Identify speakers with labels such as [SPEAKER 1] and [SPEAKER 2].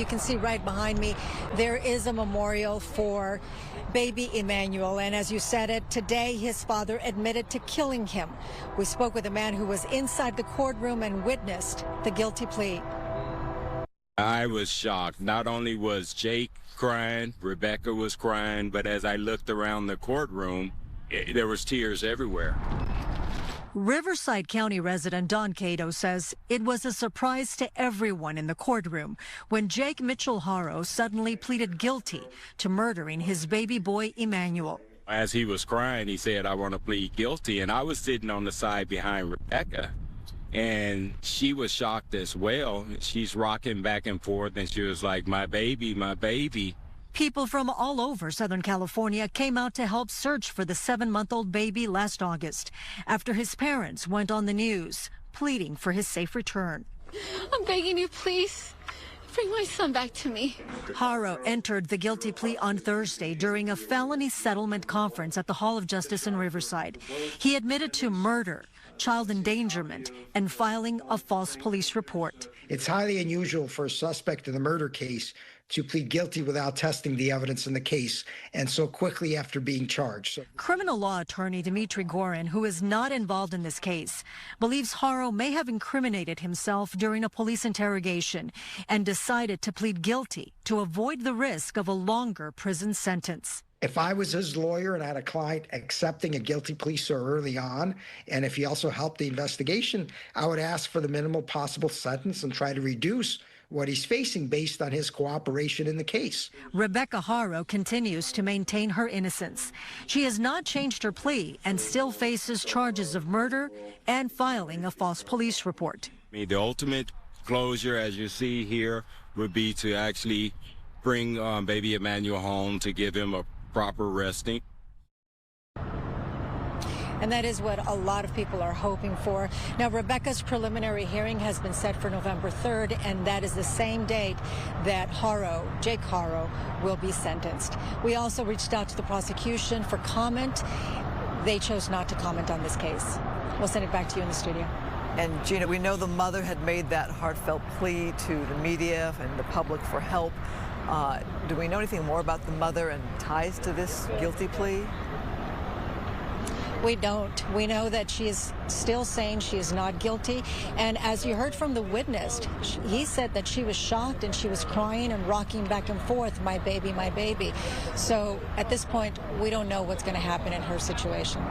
[SPEAKER 1] You can see right behind me, there is a memorial for baby Emmanuel. And as you said it, today his father admitted to killing him. We spoke with a man who was inside the courtroom and witnessed the guilty plea.
[SPEAKER 2] I was shocked. Not only was Jake crying, Rebecca was crying, but as I looked around the courtroom, there was tears everywhere.
[SPEAKER 1] Riverside County resident Don Cato says it was a surprise to everyone in the courtroom when Jake Emmanuel Haro suddenly pleaded guilty to murdering his baby boy Emmanuel.
[SPEAKER 2] As he was crying, he said, "I want to plead guilty." And I was sitting on the side behind Rebecca, and she was shocked as well. She's rocking back and forth, and she was like, "My baby, my baby."
[SPEAKER 1] People from all over Southern California came out to help search for the 7-month-old baby last August after his parents went on the news pleading for his safe return.
[SPEAKER 3] I'm begging you, please, bring my son back to me.
[SPEAKER 1] Haro entered the guilty plea on Thursday during a felony settlement conference at the Hall of Justice in Riverside. He admitted to murder, child endangerment, and filing a false police report.
[SPEAKER 4] It's highly unusual for a suspect in the murder case to plead guilty without testing the evidence in the case, and so quickly after being charged.
[SPEAKER 1] Criminal law attorney Dimitri Gorin, who is not involved in this case, believes Haro may have incriminated himself during a police interrogation and decided to plead guilty to avoid the risk of a longer prison sentence.
[SPEAKER 4] If I was his lawyer and I had a client accepting a guilty plea so early on, and if he also helped the investigation, I would ask for the minimal possible sentence and try to reduce what he's facing based on his cooperation in the case.
[SPEAKER 1] Rebecca Haro continues to maintain her innocence. She has not changed her plea and still faces charges of murder and filing a false police report.
[SPEAKER 2] The ultimate closure, as you see here, would be to actually bring baby Emmanuel home to give him a proper resting.
[SPEAKER 1] And that is what a lot of people are hoping for. Now, Rebecca's preliminary hearing has been set for November 3rd, and that is the same date that Jake Haro, will be sentenced. We also reached out to the prosecution for comment. They chose not to comment on this case. We'll send it back to you in the studio.
[SPEAKER 5] And Gina, we know the mother had made that heartfelt plea to the media and the public for help. Do we know anything more about the mother and ties to this guilty plea?
[SPEAKER 1] We don't. We know that she is still saying she is not guilty. And as you heard from the witness, he said that she was shocked and she was crying and rocking back and forth, "My baby, my baby." So at this point, we don't know what's going to happen in her situation.